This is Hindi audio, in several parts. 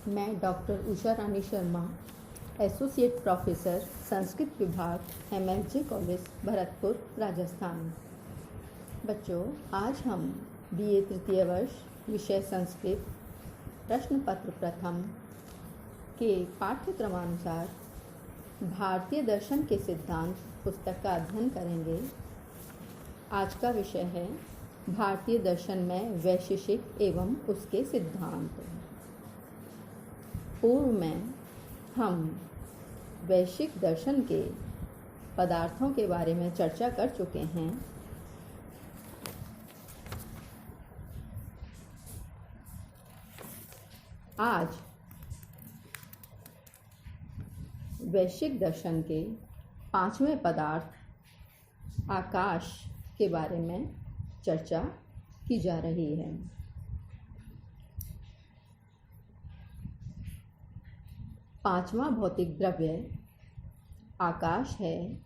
मैं डॉक्टर उषा रानी शर्मा, एसोसिएट प्रोफेसर संस्कृत विभाग, MLJ कॉलेज, भरतपुर, राजस्थान। बच्चों, आज हम BA तृतीय वर्ष विषय संस्कृत प्रश्न पत्र प्रथम के पाठ्यक्रमानुसार भारतीय दर्शन के सिद्धांत पुस्तक का अध्ययन करेंगे। आज का विषय है भारतीय दर्शन में वैशेषिक एवं उसके सिद्धांत। पूर्व में हम वैश्विक दर्शन के पदार्थों के बारे में चर्चा कर चुके हैं। आज वैश्विक दर्शन के पांचवें पदार्थ आकाश के बारे में चर्चा की जा रही है। पांचवा भौतिक द्रव्य आकाश है,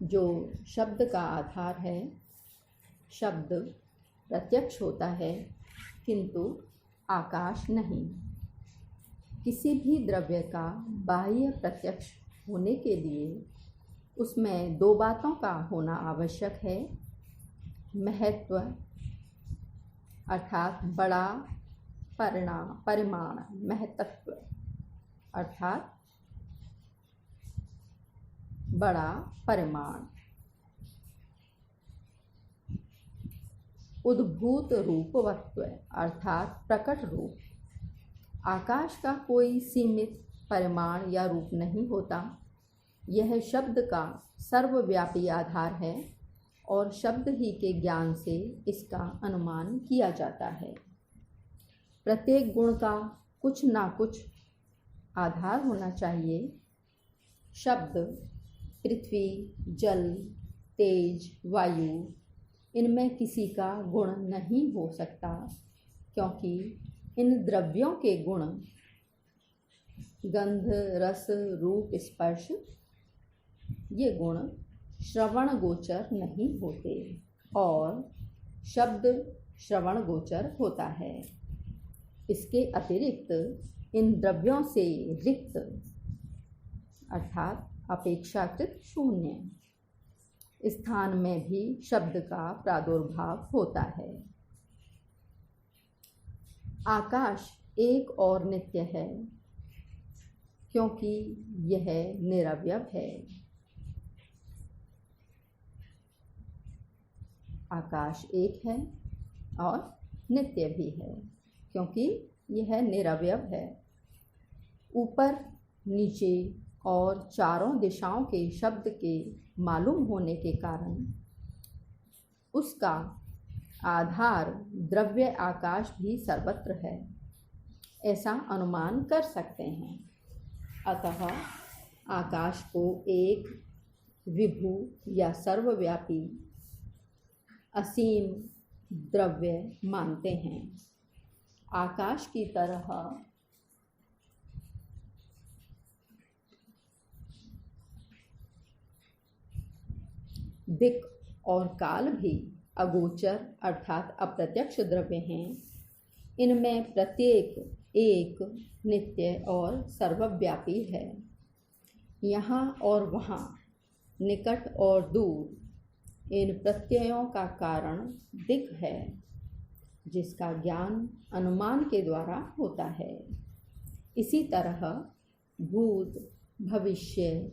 जो शब्द का आधार है। शब्द प्रत्यक्ष होता है किंतु आकाश नहीं। किसी भी द्रव्य का बाह्य प्रत्यक्ष होने के लिए उसमें दो बातों का होना आवश्यक है। महत्व अर्थात बड़ा, परिमाण, महत्व अर्थात बड़ा परिमाण, उद्भूत रूपवत्व अर्थात प्रकट रूप। आकाश का कोई सीमित परिमाण या रूप नहीं होता। यह शब्द का सर्वव्यापी आधार है और शब्द ही के ज्ञान से इसका अनुमान किया जाता है। प्रत्येक गुण का कुछ ना कुछ आधार होना चाहिए। शब्द पृथ्वी, जल, तेज, वायु, इनमें किसी का गुण नहीं हो सकता, क्योंकि इन द्रव्यों के गुण गंध, रस, रूप, स्पर्श, ये गुण श्रवण गोचर नहीं होते और शब्द श्रवण गोचर होता है। इसके अतिरिक्त इन द्रव्यों से रिक्त अर्थात अपेक्षाकृत शून्य स्थान में भी शब्द का प्रादुर्भाव होता है। आकाश एक और नित्य है, क्योंकि यह निरवयव है। आकाश एक है और नित्य भी है, क्योंकि यह निरवयव है। ऊपर, नीचे और चारों दिशाओं के शब्द के मालूम होने के कारण उसका आधार द्रव्य आकाश भी सर्वत्र है, ऐसा अनुमान कर सकते हैं। अतः आकाश को एक विभु या सर्वव्यापी असीम द्रव्य मानते हैं। आकाश की तरह दिक् और काल भी अगोचर अर्थात अप्रत्यक्ष द्रव्य हैं। इनमें प्रत्येक एक नित्य और सर्वव्यापी है। यहाँ और वहाँ, निकट और दूर, इन प्रत्ययों का कारण दिक् है, जिसका ज्ञान अनुमान के द्वारा होता है। इसी तरह भूत, भविष्य,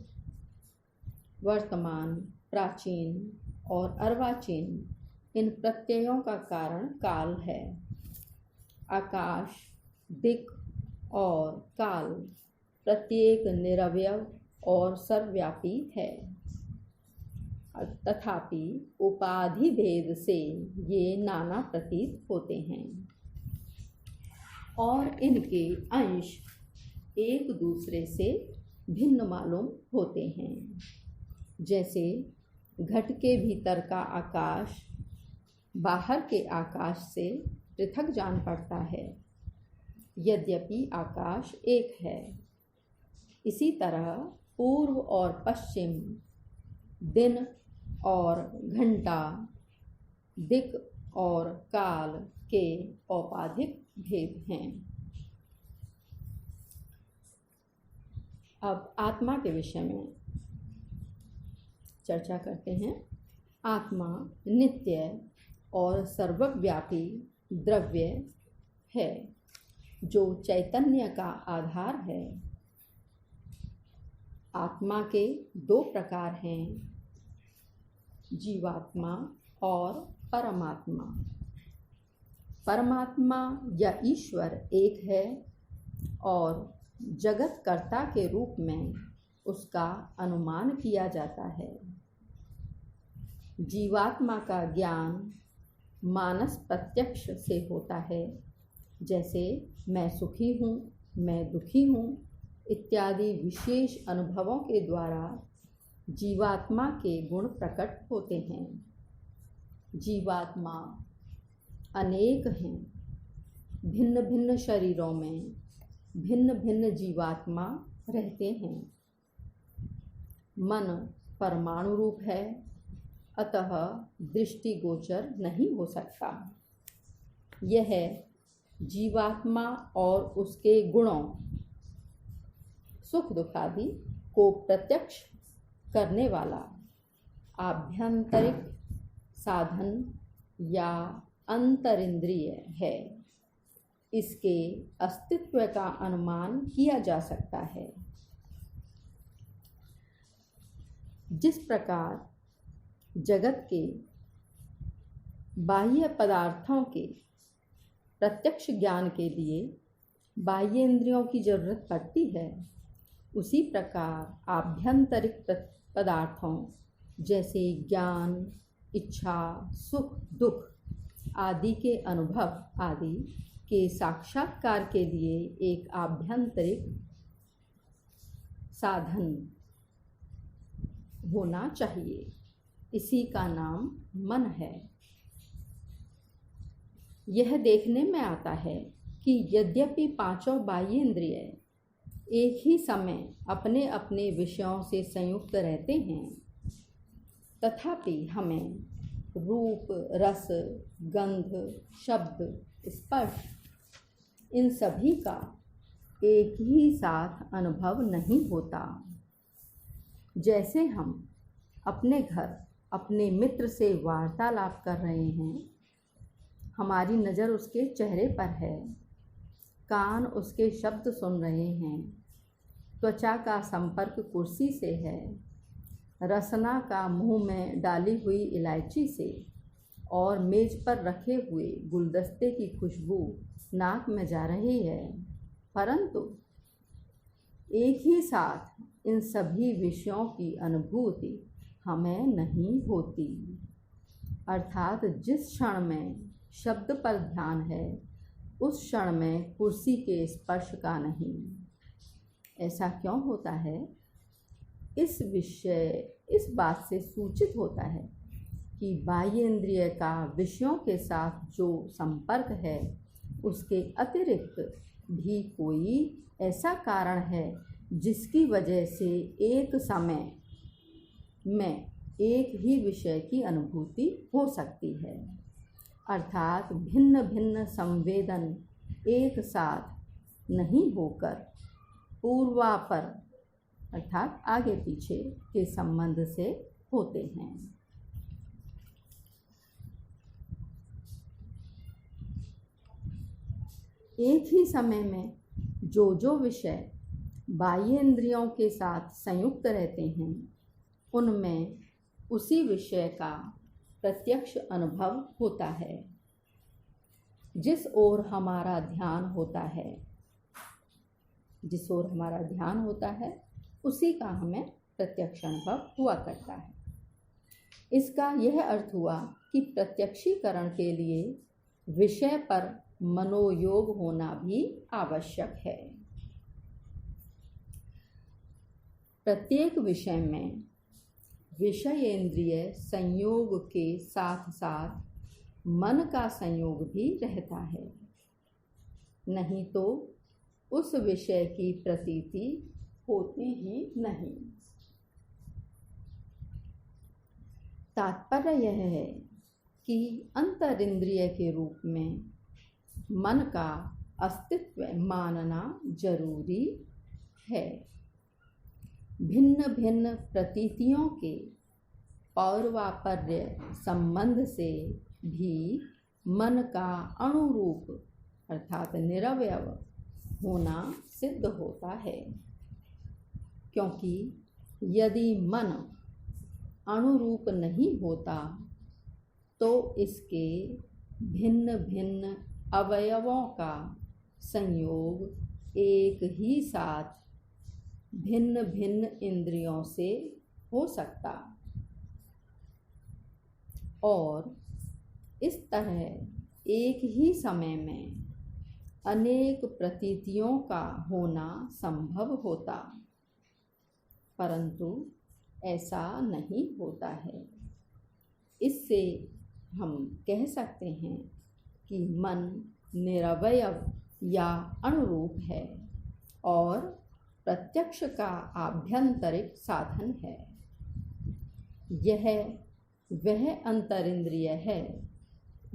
वर्तमान, प्राचीन और अर्वाचीन, इन प्रत्ययों का कारण काल है। आकाश, दिक् और काल प्रत्येक निरवयव और सर्वव्यापी है, तथापि उपाधि भेद से ये नाना प्रतीत होते हैं और इनके अंश एक दूसरे से भिन्न मालूम होते हैं। जैसे घट के भीतर का आकाश बाहर के आकाश से पृथक जान पड़ता है, यद्यपि आकाश एक है। इसी तरह पूर्व और पश्चिम, दिन और घंटा, दिक् और काल के औपाधिक भेद हैं। अब आत्मा के विषय में चर्चा करते हैं। आत्मा नित्य और सर्वव्यापी द्रव्य है जो चैतन्य का आधार है। आत्मा के दो प्रकार हैं, जीवात्मा और परमात्मा। परमात्मा या ईश्वर एक है और जगत कर्ता के रूप में उसका अनुमान किया जाता है। जीवात्मा का ज्ञान मानस प्रत्यक्ष से होता है, जैसे मैं सुखी हूँ, मैं दुखी हूँ इत्यादि विशेष अनुभवों के द्वारा जीवात्मा के गुण प्रकट होते हैं। जीवात्मा अनेक हैं। भिन्न भिन्न शरीरों में भिन्न भिन्न जीवात्मा रहते हैं। मन परमाणु रूप है, अतः दृष्टिगोचर नहीं हो सकता। यह जीवात्मा और उसके गुणों सुख दुख आदि को प्रत्यक्ष करने वाला आभ्यंतरिक साधन या अंतरिंद्रिय है। इसके अस्तित्व का अनुमान किया जा सकता है। जिस प्रकार जगत के बाह्य पदार्थों के प्रत्यक्ष ज्ञान के लिए बाह्य इंद्रियों की जरूरत पड़ती है, उसी प्रकार आभ्यंतरिक पदार्थों जैसे ज्ञान, इच्छा, सुख दुख आदि के अनुभव आदि के साक्षात्कार के लिए एक आभ्यंतरिक साधन होना चाहिए। इसी का नाम मन है। यह देखने में आता है कि यद्यपि पांचों बाह्य इंद्रिय एक ही समय अपने अपने विषयों से संयुक्त रहते हैं, तथापि हमें रूप, रस, गंध, शब्द, स्पर्श इन सभी का एक ही साथ अनुभव नहीं होता। जैसे हम अपने घर अपने मित्र से वार्तालाप कर रहे हैं, हमारी नज़र उसके चेहरे पर है, कान उसके शब्द सुन रहे हैं, त्वचा का संपर्क कुर्सी से है, रसना का मुंह में डाली हुई इलायची से और मेज पर रखे हुए गुलदस्ते की खुशबू नाक में जा रही है, परंतु एक ही साथ इन सभी विषयों की अनुभूति हमें नहीं होती। अर्थात जिस क्षण में शब्द पर ध्यान है, उस क्षण में कुर्सी के स्पर्श का नहीं। ऐसा क्यों होता है? इस बात से सूचित होता है कि बाह्य इंद्रिय का विषयों के साथ जो संपर्क है, उसके अतिरिक्त भी कोई ऐसा कारण है जिसकी वजह से एक समय में एक ही विषय की अनुभूति हो सकती है। अर्थात भिन्न भिन्न संवेदन एक साथ नहीं होकर पूर्वापर अर्थात आगे पीछे के संबंध से होते हैं। एक ही समय में जो विषय बाह्य इंद्रियों के साथ संयुक्त रहते हैं, उनमें उसी विषय का प्रत्यक्ष अनुभव होता है। जिस ओर हमारा ध्यान होता है उसी का हमें प्रत्यक्ष अनुभव हुआ करता है। इसका यह अर्थ हुआ कि प्रत्यक्षीकरण के लिए विषय पर मनोयोग होना भी आवश्यक है। प्रत्येक विषय में विषयेंद्रिय संयोग के साथ साथ मन का संयोग भी रहता है, नहीं तो उस विषय की प्रतीति होती ही नहीं। तात्पर्य यह है कि अंतरिंद्रिय के रूप में मन का अस्तित्व मानना जरूरी है। भिन्न भिन्न प्रतीतियों के पौर्वापर्य संबंध से भी मन का अणुरूप अर्थात निरवयव होना सिद्ध होता है, क्योंकि यदि मन अणुरूप नहीं होता तो इसके भिन्न भिन्न अवयवों का संयोग एक ही साथ भिन्न भिन्न इंद्रियों से हो सकता और इस तरह एक ही समय में अनेक प्रतीतियों का होना संभव होता, परंतु ऐसा नहीं होता है। इससे हम कह सकते हैं कि मन निरवयव या अणुरूप है और प्रत्यक्ष का आभ्यंतरिक साधन है। यह वह अंतरिंद्रिय है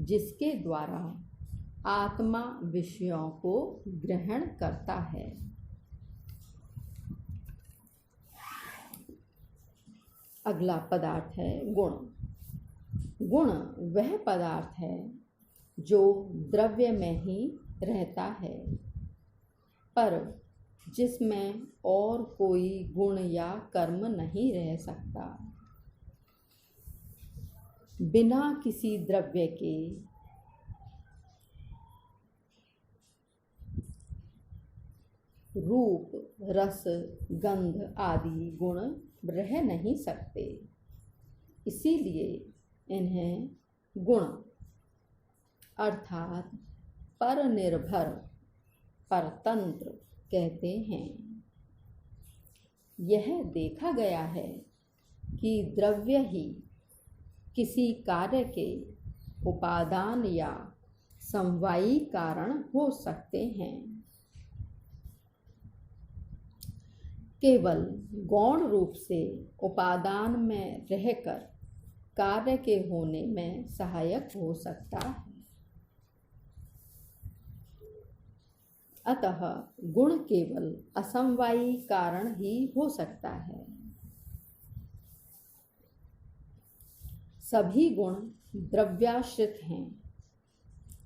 जिसके द्वारा आत्मा विषयों को ग्रहण करता है। अगला पदार्थ है गुण। गुण वह पदार्थ है जो द्रव्य में ही रहता है, पर जिसमें और कोई गुण या कर्म नहीं रह सकता। बिना किसी द्रव्य के रूप, रस, गंध आदि गुण रह नहीं सकते। इसीलिए इन्हें गुण अर्थात परनिर्भर, परतंत्र कहते हैं। यह देखा गया है कि द्रव्य ही किसी कार्य के उपादान या समवायी कारण हो सकते हैं। केवल गौण रूप से उपादान में रहकर कार्य के होने में सहायक हो सकता है। अतः गुण केवल असमवायी कारण ही हो सकता है। सभी गुण द्रव्याश्रित हैं,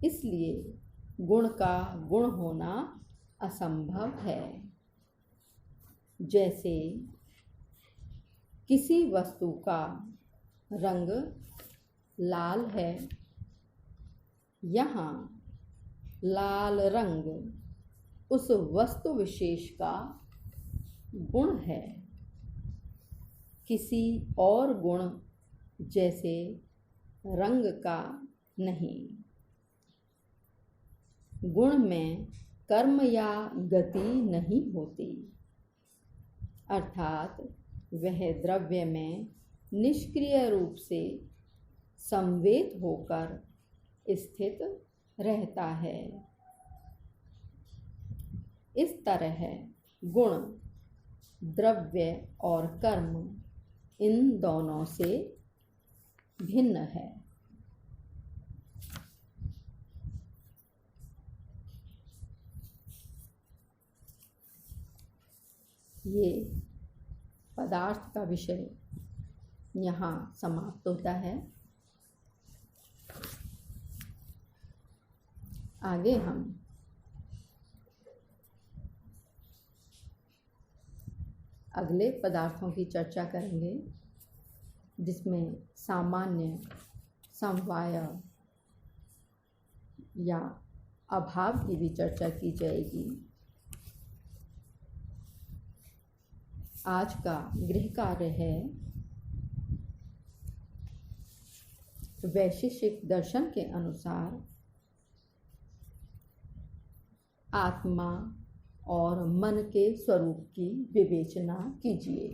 इसलिए गुण का गुण होना असंभव है। जैसे किसी वस्तु का रंग लाल है, यहाँ लाल रंग उस वस्तु विशेष का गुण है, किसी और गुण जैसे रंग का नहीं। गुण में कर्म या गति नहीं होती, अर्थात वह द्रव्य में निष्क्रिय रूप से संवेद होकर स्थित रहता है। इस तरह गुण, द्रव्य और कर्म इन दोनों से भिन्न है। ये पदार्थ का विषय यहाँ समाप्त होता है। आगे हम अगले पदार्थों की चर्चा करेंगे, जिसमें सामान्य, समवाय या अभाव की भी चर्चा की जाएगी। आज का गृह कार्य है वैशेषिक दर्शन के अनुसार आत्मा और मन के स्वरूप की विवेचना कीजिए।